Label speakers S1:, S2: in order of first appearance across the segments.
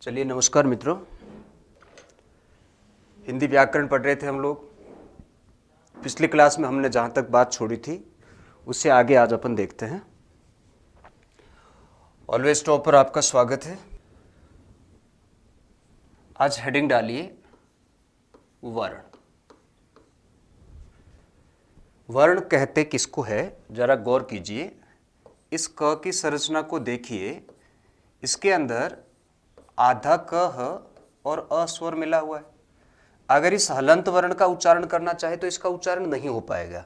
S1: चलिए नमस्कार मित्रों। हिंदी व्याकरण पढ़ रहे थे हम लोग। पिछली क्लास में हमने जहाँ तक बात छोड़ी थी उससे आगे आज अपन देखते हैं। ऑलवेज टॉप पर आपका स्वागत है। आज हेडिंग डालिए वर्ण। वर्ण कहते किसको है, जरा गौर कीजिए। इस क की संरचना को देखिए। इसके अंदर आधा क ह और अ स्वर मिला हुआ है। अगर इस हलंत वर्ण का उच्चारण करना चाहे तो इसका उच्चारण नहीं हो पाएगा।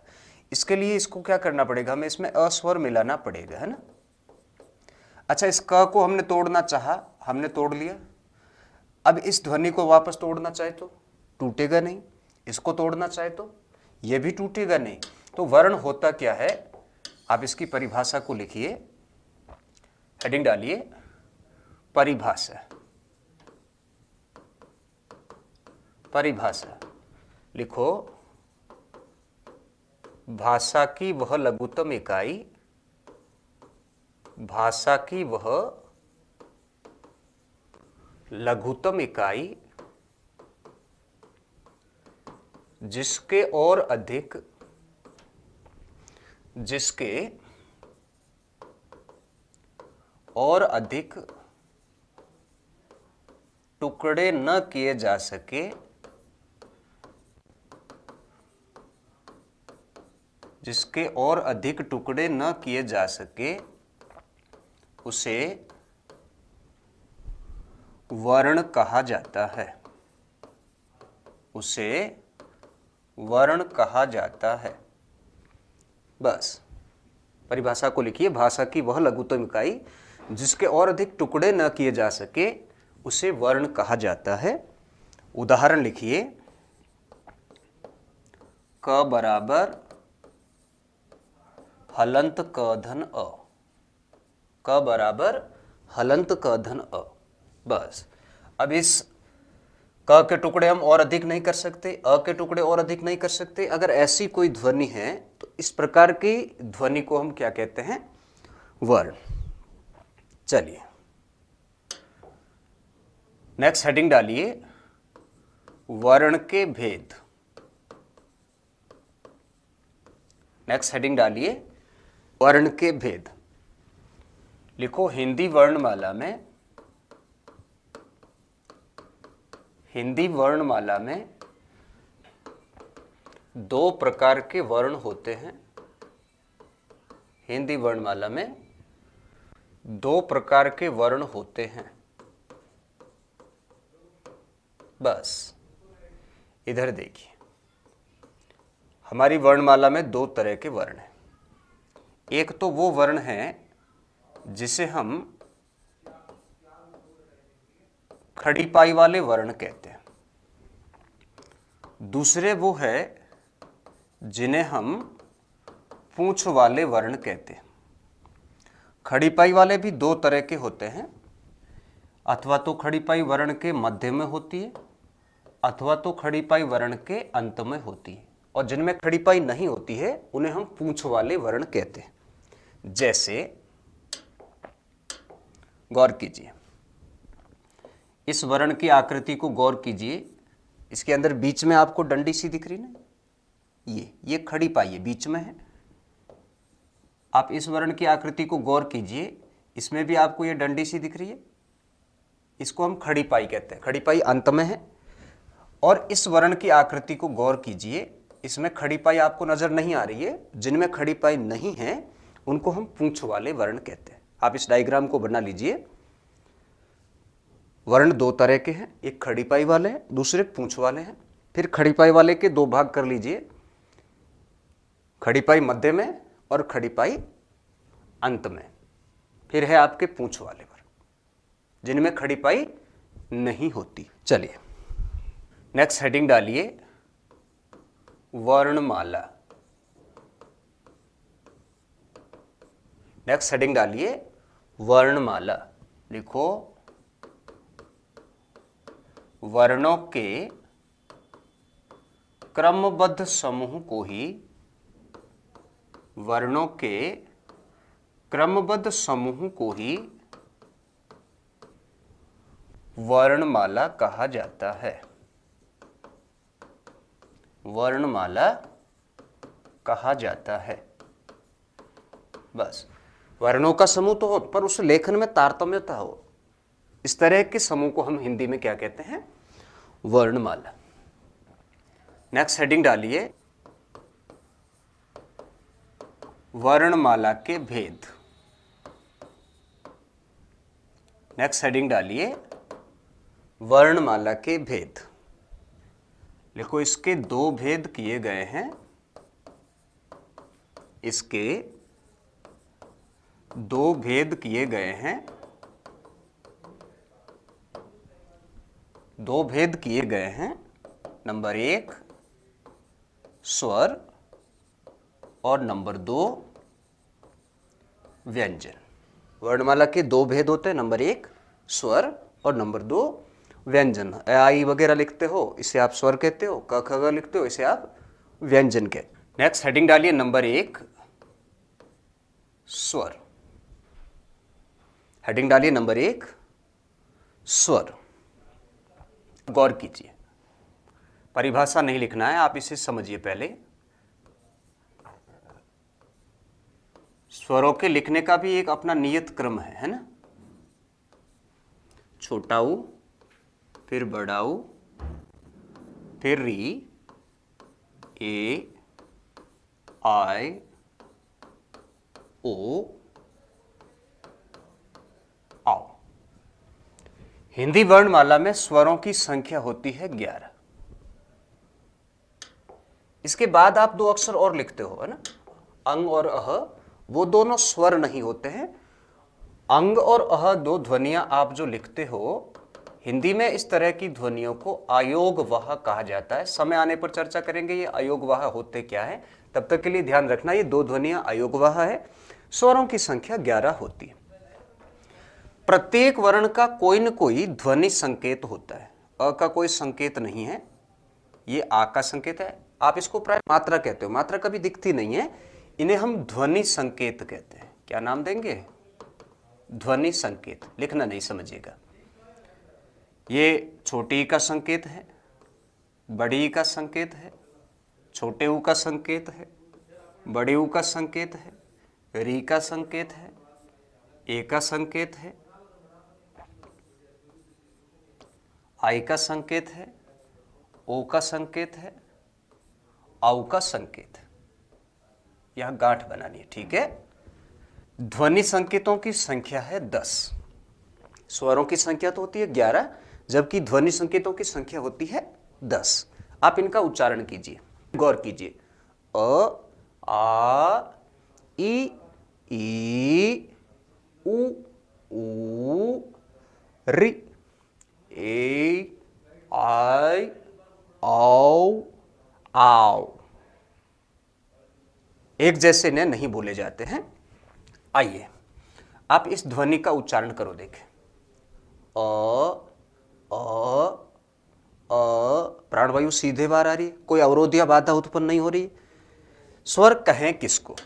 S1: इसके लिए इसको क्या करना पड़ेगा, हमें इसमें अ स्वर मिलाना पड़ेगा, है ना। अच्छा, इस क को हमने तोड़ना चाहा, हमने तोड़ लिया। अब इस ध्वनि को वापस तोड़ना चाहे तो टूटेगा नहीं, इसको तोड़ना चाहे तो यह भी टूटेगा नहीं। तो वर्ण होता क्या है, आप इसकी परिभाषा को लिखिए। हेडिंग डालिए परिभाषा। परिभाषा लिखो, भाषा की वह लघुत्तम इकाई, भाषा की वह लघुत्तम इकाई जिसके और अधिक टुकड़े न किए जा सके, जिसके और अधिक टुकड़े न किए जा सके उसे वर्ण कहा जाता है। उसे वर्ण कहा जाता है। बस परिभाषा को लिखिए, भाषा की वह लघुत्तम इकाई जिसके और अधिक टुकड़े न किए जा सके उसे वर्ण कहा जाता है। उदाहरण लिखिए, क बराबर हलंत क धन अ। क बराबर हलंत क धन अ। बस अब इस क के टुकड़े हम और अधिक नहीं कर सकते, अ के टुकड़े और अधिक नहीं कर सकते। अगर ऐसी कोई ध्वनि है तो इस प्रकार की ध्वनि को हम क्या कहते हैं, वर्ण। चलिए नेक्स्ट हेडिंग डालिए वर्ण के भेद। नेक्स्ट हेडिंग डालिए वर्ण के भेद। लिखो, हिंदी वर्णमाला में दो प्रकार के वर्ण होते हैं। हिंदी वर्णमाला में दो प्रकार के वर्ण होते हैं। बस इधर देखिए, हमारी वर्णमाला में दो तरह के वर्ण हैं। एक तो वो वर्ण है जिसे हम खड़ी पाई वाले वर्ण कहते हैं। दूसरे वो है जिन्हें हम पूंछ वाले वर्ण कहते हैं। खड़ी पाई वाले भी दो तरह के होते हैं, अथवा तो खड़ी पाई वर्ण के मध्य में होती है अथवा तो खड़ी पाई वर्ण के अंत में होती है। और जिनमें खड़ी पाई नहीं होती है उन्हें हम पूंछ वाले वर्ण कहते हैं। जैसे गौर कीजिए, इस वर्ण की आकृति को गौर कीजिए। इसके अंदर बीच में आपको डंडी सी दिख रही ना, ये खड़ी पाई है, बीच में है। आप इस वर्ण की आकृति को गौर कीजिए, इसमें भी आपको ये डंडी सी दिख रही है। इसको हम खड़ी पाई कहते हैं, खड़ी पाई अंत में है। और इस वर्ण की आकृति को गौर कीजिए, इसमें खड़ी पाई आपको नजर नहीं आ रही है। जिनमें खड़ी पाई नहीं है उनको हम पूंछ वाले वर्ण कहते हैं। आप इस डायग्राम को बना लीजिए। वर्ण दो तरह के हैं, एक खड़ी पाई वाले हैं, दूसरे पूंछ वाले हैं। फिर खड़ी पाई वाले के दो भाग कर लीजिए, खड़ी पाई मध्य में और खड़ी पाई अंत में। फिर है आपके पूंछ वाले वर्ण जिनमें खड़ी पाई नहीं होती। चलिए नेक्स्ट हेडिंग डालिए वर्णमाला। नेक्स्ट हेडिंग डालिए वर्णमाला। लिखो, वर्णों के क्रमबद्ध समूह को ही वर्णों के क्रमबद्ध समूह को ही वर्णमाला कहा जाता है। वर्णमाला कहा जाता है। बस, वर्णों का समूह तो हो पर उस लेखन में तारतम्यता हो, इस तरह के समूह को हम हिंदी में क्या कहते हैं? वर्णमाला। नेक्स्ट हेडिंग डालिए, वर्णमाला के भेद। नेक्स्ट हेडिंग डालिए, वर्णमाला के भेद। लिखो, इसके दो भेद किए गए हैं। इसके दो भेद किए गए हैं। दो भेद किए गए हैं। नंबर 1 स्वर और नंबर 2 व्यंजन। वर्णमाला के दो भेद होते हैं, नंबर 1 स्वर और नंबर 2 व्यंजन। आई वगैरह लिखते हो, इसे आप स्वर कहते हो। क ख ग लिखते हो, इसे आप व्यंजन कहते हो। नेक्स्ट हेडिंग डालिए, नंबर 1 स्वर। हेडिंग डालिए नंबर 1 स्वर। गौर कीजिए, परिभाषा नहीं लिखना है, आप इसे समझिए पहले। स्वरों के लिखने का भी एक अपना नियत क्रम है ना? छोटा ऊ, फिर बड़ा ऊ, फिर री, ए, आई, ओ, आओ। हिंदी वर्णमाला में स्वरों की संख्या होती है 11। इसके बाद आप दो अक्षर और लिखते हो, है ना? अंग और अह, वो दोनों स्वर नहीं होते हैं। अंग और अह दो ध्वनियां आप जो लिखते हो, हिंदी में इस तरह की ध्वनियों को अयोगवाह कहा जाता है। समय आने पर चर्चा करेंगे ये अयोगवाह होते क्या है। तब तक के लिए ध्यान रखना, ये दो ध्वनियां अयोगवाह है। स्वरों की संख्या 11 होती है। प्रत्येक वर्ण का कोई न कोई ध्वनि संकेत होता है। अ का कोई संकेत नहीं है, ये आ का संकेत है। आप इसको प्राय मात्रा कहते हो, मात्रा कभी दिखती नहीं है। इन्हें हम ध्वनि संकेत कहते हैं। क्या नाम देंगे? ध्वनि संकेत। लिखना नहीं, समझिएगा। ये छोटी ई का संकेत है, बड़ी ई का संकेत है, छोटे ऊ का संकेत है, बड़े ऊ का संकेत है, री का संकेत है, ए का संकेत है, आई का संकेत है, ओ का संकेत है, औ का संकेत है। यह गांठ बनानी है, ठीक है? ध्वनि संकेतों की संख्या है 10। स्वरों की संख्या तो होती है 11, जबकि ध्वनि संकेतों की संख्या होती है 10। आप इनका उच्चारण कीजिए, गौर कीजिए। अ, आ, ई, उ, रि, ए, आई, औ, आओ। एक जैसे ने नहीं बोले जाते हैं। आइए आप इस ध्वनि का उच्चारण करो, देखें। अ, प्राणवायु सीधे बाहर आ रही है, कोई अवरोध या बाधा उत्पन्न नहीं हो रही। स्वर कहें किसको?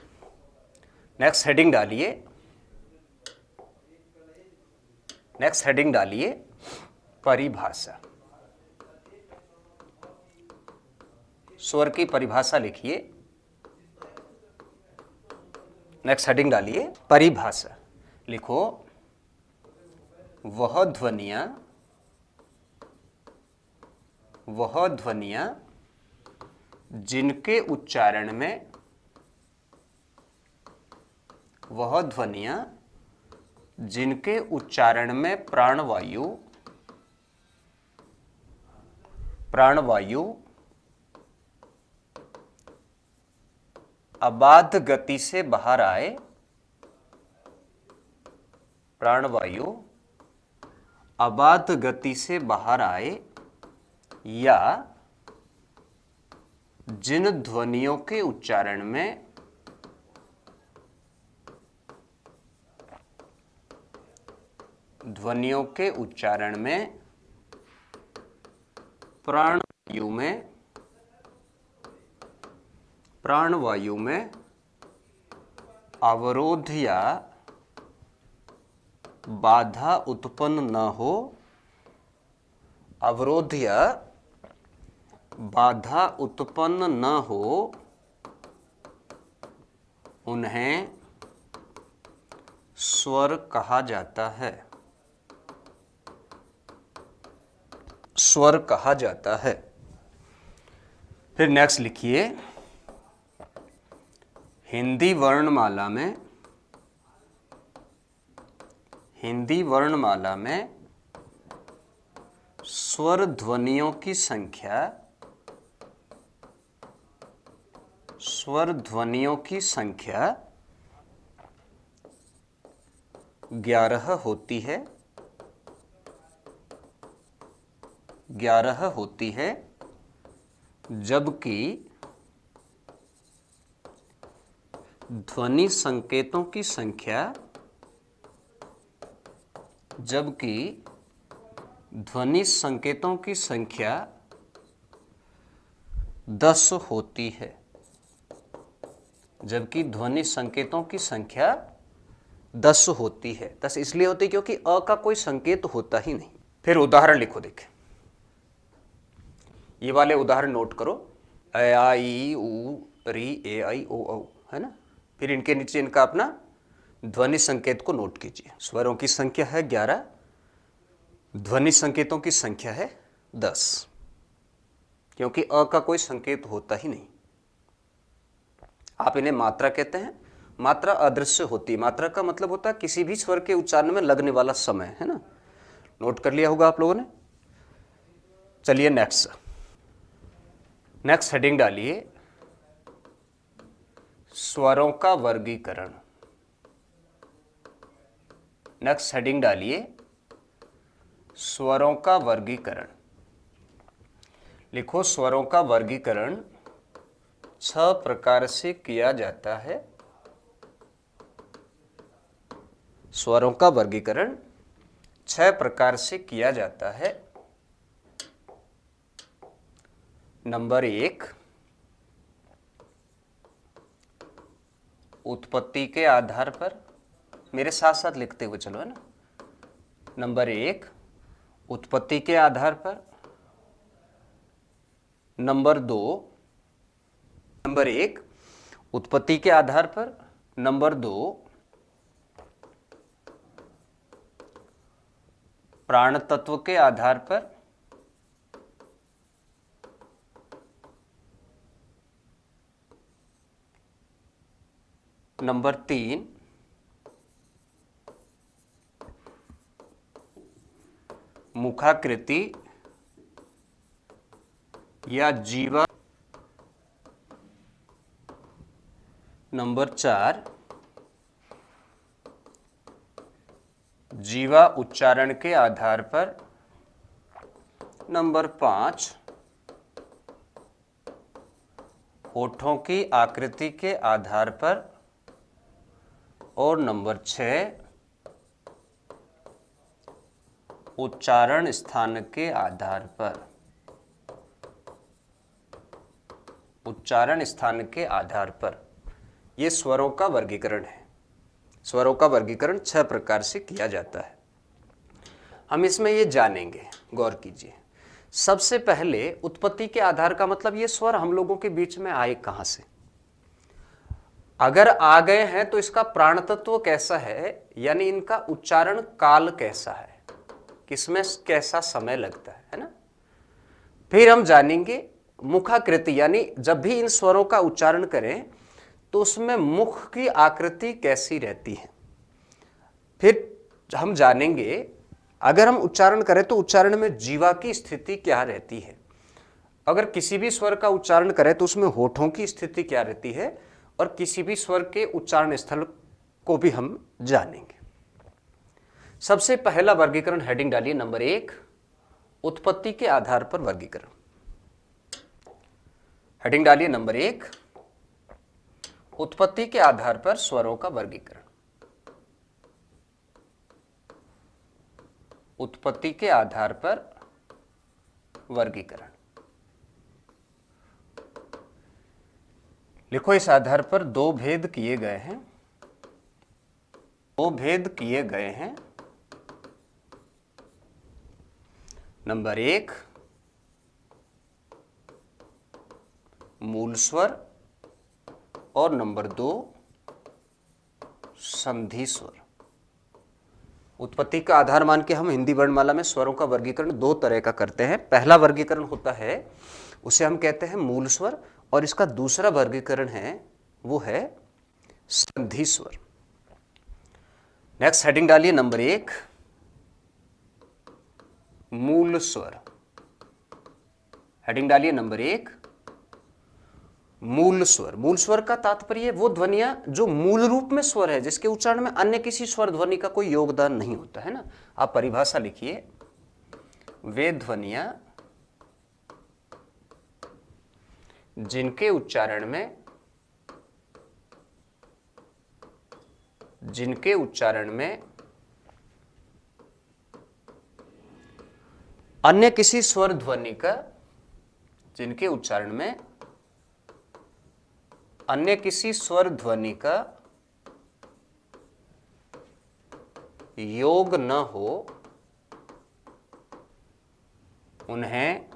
S1: नेक्स्ट हेडिंग डालिए, नेक्स्ट हेडिंग डालिए, परिभाषा। स्वर की परिभाषा लिखिए। नेक्स्ट हेडिंग डालिए, परिभाषा। लिखो, वह ध्वनियां जिनके उच्चारण में प्राणवायु अबाध गति से बाहर आए, प्राणवायु अबाध गति से बाहर आए, या जिन ध्वनियों के उच्चारण में प्राणवायु में अवरोध या बाधा उत्पन्न न हो, अवरोध या बाधा उत्पन्न न हो उन्हें स्वर कहा जाता है। स्वर कहा जाता है। फिर नेक्स्ट लिखिए, हिंदी वर्णमाला में स्वर ध्वनियों की संख्या 11 होती है। 11 होती है, जबकि ध्वनि संकेतों की संख्या 10 होती है। जबकि ध्वनि संकेतों की संख्या 10 होती है। 10 इसलिए होती क्योंकि अ का कोई संकेत होता ही नहीं। फिर उदाहरण लिखो, देखें ये वाले उदाहरण नोट करो, अ आ ई उ री ए आई ओ औ, है ना। फिर इनके नीचे इनका अपना ध्वनि संकेत को नोट कीजिए। स्वरों की संख्या है 11, ध्वनि संकेतों की संख्या है 10, क्योंकि अ का कोई संकेत होता ही नहीं। आप इन्हें मात्रा कहते हैं। मात्रा अदृश्य होती है। मात्रा का मतलब होता है किसी भी स्वर के उच्चारण में लगने वाला समय, है ना। नोट कर लिया होगा आप लोगों ने। चलिए नेक्स्ट हेडिंग डालिए, स्वरों का वर्गीकरण। नेक्स्ट हेडिंग डालिए, स्वरों का वर्गीकरण। लिखो, स्वरों का वर्गीकरण 6 प्रकार से किया जाता है। स्वरों का वर्गीकरण 6 प्रकार से किया जाता है। नंबर 1, उत्पत्ति के आधार पर। मेरे साथ साथ लिखते हुए चलो, है ना। नंबर 1, उत्पत्ति के आधार पर। नंबर 1, उत्पत्ति के आधार पर। नंबर 2, प्राण तत्व के आधार पर। नंबर 3, मुखाकृति या जीवा। नंबर 4, जीवा उच्चारण के आधार पर। नंबर 5, होठों की आकृति के आधार पर। और नंबर 6, उच्चारण स्थान के आधार पर। उच्चारण स्थान के आधार पर यह स्वरों का वर्गीकरण है। स्वरों का वर्गीकरण 6 प्रकार से किया जाता है। हम इसमें ये जानेंगे, गौर कीजिए। सबसे पहले उत्पत्ति के आधार का मतलब ये स्वर हम लोगों के बीच में आए कहां से। अगर आ गए हैं तो इसका प्राण तत्व कैसा है, यानी इनका उच्चारण काल कैसा है, किसमें कैसा समय लगता है ना। फिर हम जानेंगे मुखाकृति, यानी जब भी इन स्वरों का उच्चारण करें तो उसमें मुख की आकृति कैसी रहती है। फिर हम जानेंगे अगर हम उच्चारण करें तो उच्चारण में जीवा की स्थिति क्या रहती है। अगर किसी भी स्वर का उच्चारण करें तो उसमें होठों की स्थिति क्या रहती है, और किसी भी स्वर के उच्चारण स्थल को भी हम जानेंगे। सबसे पहला वर्गीकरण हेडिंग डालिए, नंबर 1, उत्पत्ति के आधार पर वर्गीकरण। हेडिंग डालिए नंबर 1, उत्पत्ति के आधार पर स्वरों का वर्गीकरण। उत्पत्ति के आधार पर वर्गीकरण। लिखो, इस आधार पर 2 भेद किए गए हैं। 2 भेद किए गए हैं। नंबर 1 मूल स्वर और नंबर 2 संधि स्वर। उत्पत्ति का आधार मान के हम हिंदी वर्णमाला में स्वरों का वर्गीकरण दो तरह का करते हैं। पहला वर्गीकरण होता है उसे हम कहते हैं मूल स्वर, और इसका दूसरा वर्गीकरण है वो है संधि स्वर। नेक्स्ट हेडिंग डालिए नंबर 1 मूल स्वर। हेडिंग डालिए नंबर 1 मूल स्वर। मूल स्वर का तात्पर्य वो ध्वनियां जो मूल रूप में स्वर है, जिसके उच्चारण में अन्य किसी स्वर ध्वनि का कोई योगदान नहीं होता है ना। आप परिभाषा लिखिए, वे ध्वनियां जिनके उच्चारण में अन्य किसी स्वर ध्वनि का जिनके उच्चारण में अन्य किसी स्वर ध्वनि का योग न हो, उन्हें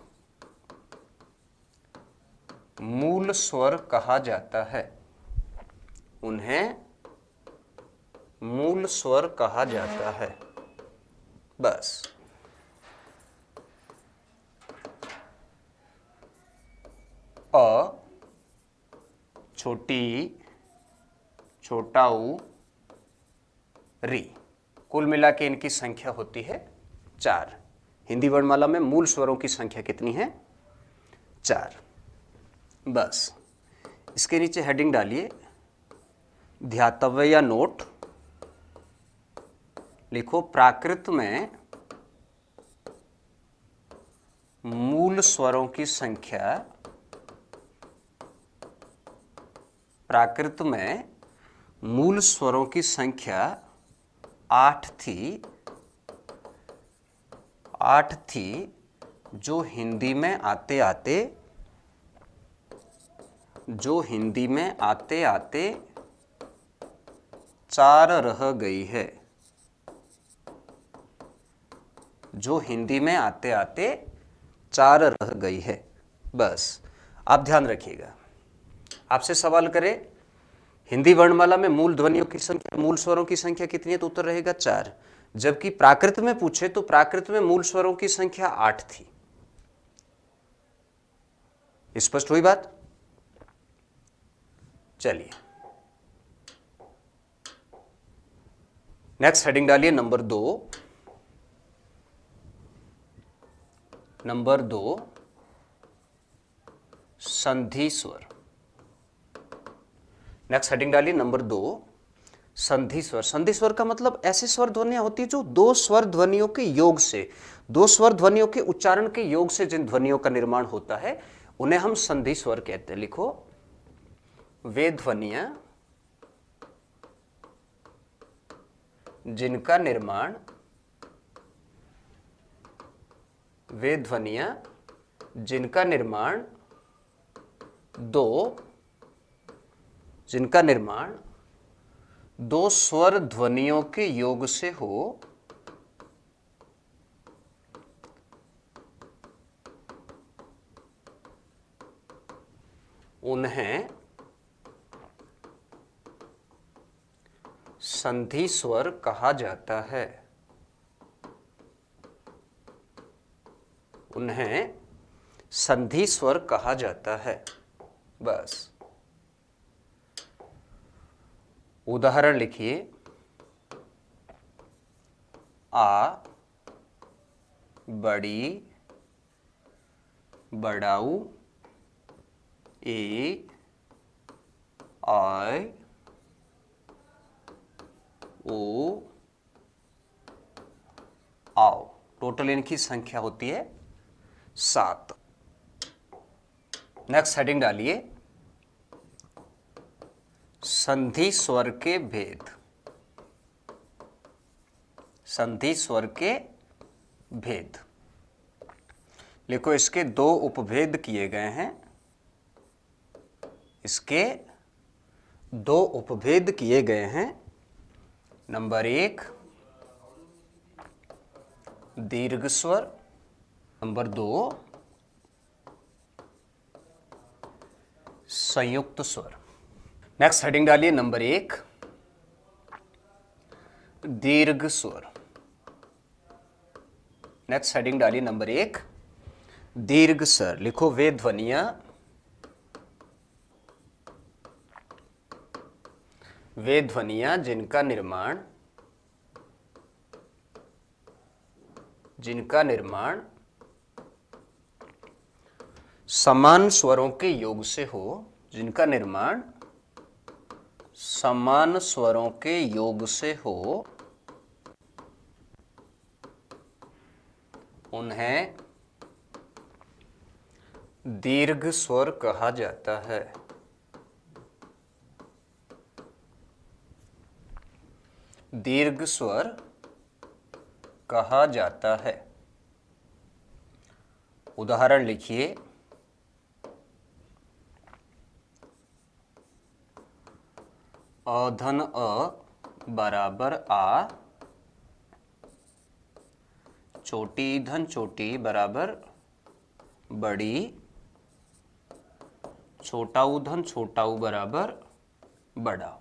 S1: मूल स्वर कहा जाता है। उन्हें मूल स्वर कहा जाता है। बस अ, छोटी, छोटा ऊ, री, कुल मिला के इनकी संख्या होती है 4। हिंदी वर्णमाला में मूल स्वरों की संख्या कितनी है? 4। बस इसके नीचे हेडिंग डालिए, ध्यातव्य या नोट लिखो, प्राकृत में मूल स्वरों की संख्या, प्राकृत में मूल स्वरों की संख्या 8 थी, जो हिंदी में आते आते 4 रह गई है। जो हिंदी में आते आते 4 रह गई है। बस आप ध्यान रखिएगा, आपसे सवाल करें हिंदी वर्णमाला में मूल ध्वनियों की संख्या, मूल स्वरों की संख्या कितनी है, तो उत्तर रहेगा 4। जबकि प्राकृत में पूछे तो प्राकृत में मूल स्वरों की संख्या 8 थी। स्पष्ट हुई बात? चलिए नेक्स्ट हेडिंग डालिए नंबर 2। नंबर 2 संधि स्वर। नेक्स्ट हेडिंग डालिए नंबर 2 संधि स्वर। संधि स्वर का मतलब ऐसे स्वर ध्वनियां होती है जो दो स्वर ध्वनियों के योग से, दो स्वर ध्वनियों के उच्चारण के योग से जिन ध्वनियों का निर्माण होता है उन्हें हम संधि स्वर कहते हैं। लिखो, वे ध्वनियां जिनका निर्माण दो स्वर ध्वनियों के योग से हो, उन्हें संधि स्वर कहा जाता है। उन्हें संधि स्वर कहा जाता है। बस उदाहरण लिखिए, आ, बड़ी, बड़ाऊ, ए, आय, ओ, आओ। टोटल इनकी संख्या होती है 7। नेक्स्ट हेडिंग डालिए, संधि स्वर के भेद। संधि स्वर के भेद लिखो, इसके 2 उपभेद किए गए हैं। इसके 2 उपभेद किए गए हैं। नंबर 1 दीर्घ स्वर नंबर 2 संयुक्त स्वर। नेक्स्ट हेडिंग डालिए नंबर 1 दीर्घ स्वर। नेक्स्ट हेडिंग डालिए नंबर 1 दीर्घ स्वर। लिखो वे ध्वनियां जिनका निर्माण समान स्वरों के योग से हो, जिनका निर्माण समान स्वरों के योग से हो, उन्हें दीर्घ स्वर कहा जाता है। दीर्घ स्वर कहा जाता है। उदाहरण लिखिए, अधन अ बराबर आ, छोटी धन छोटी बराबर बड़ी, छोटा ऊ धन छोटा ऊ बराबर बड़ा।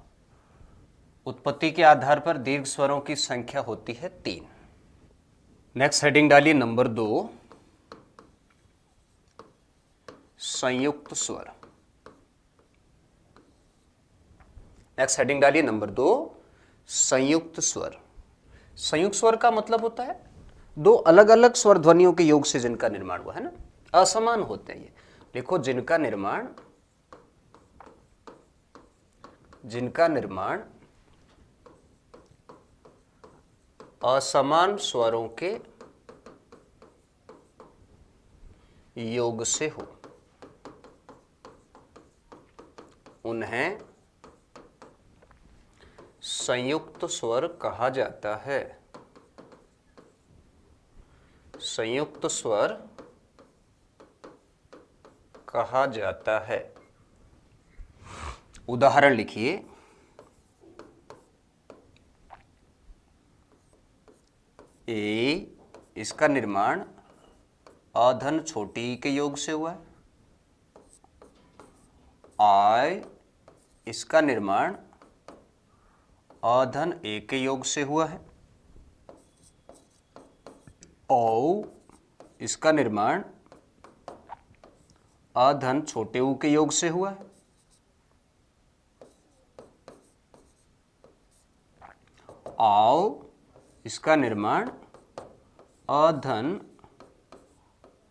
S1: उत्पत्ति के आधार पर दीर्घ स्वरों की संख्या होती है 3। नेक्स्ट हेडिंग डालिए नंबर 2 संयुक्त स्वर। नेक्स्ट हेडिंग डालिए नंबर 2 संयुक्त स्वर। संयुक्त स्वर का मतलब होता है दो अलग अलग स्वर ध्वनियों के योग से जिनका निर्माण हुआ है ना, असमान होते हैं ये। देखो जिनका निर्माण असमान स्वरों के योग से हो, उन्हें संयुक्त स्वर कहा जाता है। संयुक्त स्वर कहा जाता है। उदाहरण लिखिए, ए इसका निर्माण अधन छोटी के योग से हुआ है। आय इसका निर्माण अधन ए के योग से हुआ है। औ इसका निर्माण अधन छोटे ऊ के योग से हुआ है। आओ इसका निर्माण अधन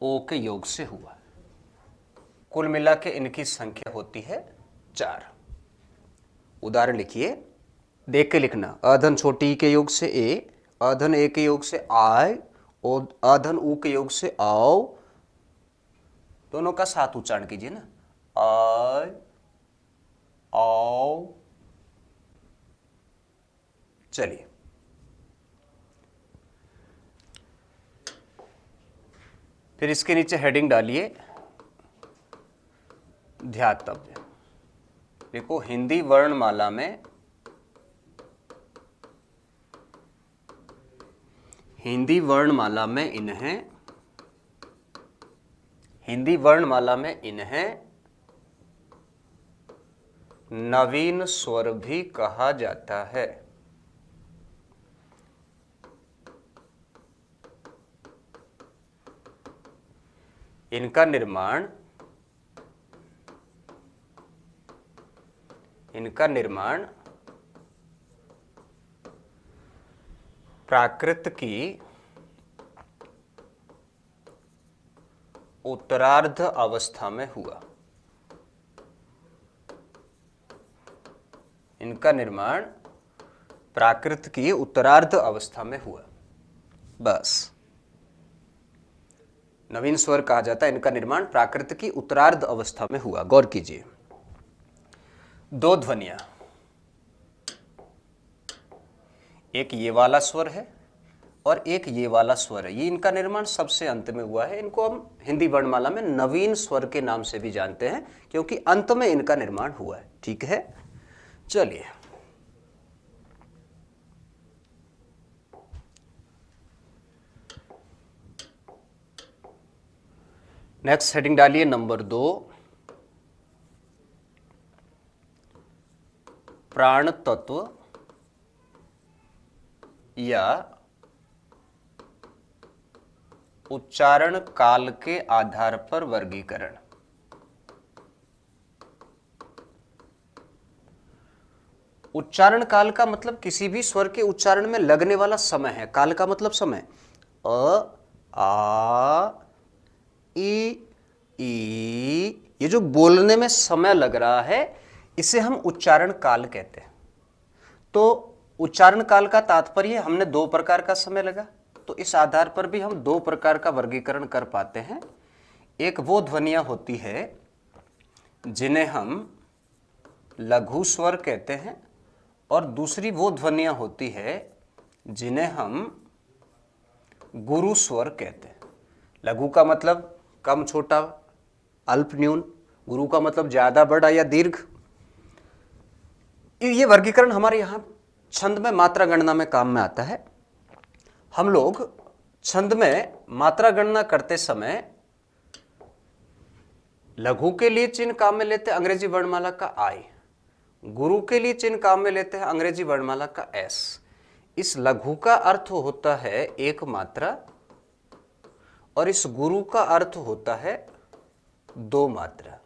S1: ओ के योग से हुआ है। कुल मिला के इनकी संख्या होती है 4। उदाहरण लिखिए, देख के लिखना। अधन छोटी के योग से ए, अधन ए के योग से आय और अधन ऊ के योग से आओ। दोनों का साथ उच्चारण कीजिए ना, आय आओ। चलिए फिर इसके नीचे हेडिंग डालिए ध्यातव्य। देखो हिंदी वर्णमाला में इन्हें नवीन स्वर भी कहा जाता है। इनका निर्माण प्राकृत की उत्तरार्ध अवस्था में हुआ। इनका निर्माण प्राकृत की उत्तरार्ध अवस्था में हुआ। बस नवीन स्वर कहा जाता है। इनका निर्माण प्राकृत की उत्तरार्ध अवस्था में हुआ। गौर कीजिए, दो ध्वनियां, एक ये वाला स्वर है और एक ये वाला स्वर है। ये इनका निर्माण सबसे अंत में हुआ है। इनको हम हिंदी वर्णमाला में नवीन स्वर के नाम से भी जानते हैं क्योंकि अंत में इनका निर्माण हुआ है। ठीक है, चलिए नेक्स्ट हेडिंग डालिए नंबर 2, प्राण तत्व या उच्चारण काल के आधार पर वर्गीकरण। उच्चारण काल का मतलब किसी भी स्वर के उच्चारण में लगने वाला समय है। काल का मतलब समय। अ, आ, ई, ये जो बोलने में समय लग रहा है इसे हम उच्चारण काल कहते हैं। तो उच्चारण काल का तात्पर्य हमने 2 प्रकार का समय लगा, तो इस आधार पर भी हम 2 प्रकार का वर्गीकरण कर पाते हैं। एक वो ध्वनियां होती है जिन्हें हम लघु स्वर कहते हैं और दूसरी वो ध्वनियां होती है जिन्हें हम गुरु स्वर कहते हैं। लघु का मतलब कम, छोटा, अल्प, न्यून। गुरु का मतलब ज्यादा, बड़ा या दीर्घ। ये वर्गीकरण हमारे यहाँ छंद में मात्रा गणना में काम में आता है। हम लोग छंद में मात्रा गणना करते समय लघु के लिए चिन्ह काम में लेते हैं अंग्रेजी वर्णमाला का आई, गुरु के लिए चिन्ह काम में लेते हैं अंग्रेजी वर्णमाला का एस। इस लघु का अर्थ होता है एक मात्रा और इस गुरु का अर्थ होता है 2 मात्रा।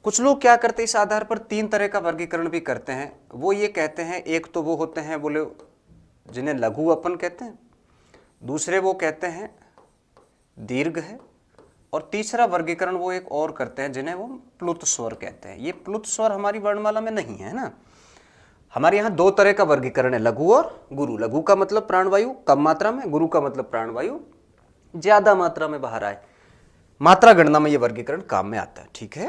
S1: कुछ लोग क्या करते हैं, इस आधार पर 3 तरह का वर्गीकरण भी करते हैं। वो ये कहते हैं, एक तो वो होते हैं बोले जिन्हें लघु अपन कहते हैं, दूसरे वो कहते हैं दीर्घ है, और तीसरा वर्गीकरण वो एक और करते हैं जिन्हें वो प्लुत स्वर कहते हैं। ये प्लुत स्वर हमारी वर्णमाला में नहीं है ना। हमारे यहाँ 2 तरह का वर्गीकरण है, लघु और गुरु। लघु का मतलब प्राणवायु कम मात्रा में, गुरु का मतलब प्राणवायु ज्यादा मात्रा में बाहर आए। मात्रा गणना में ये वर्गीकरण काम में आता है। ठीक है।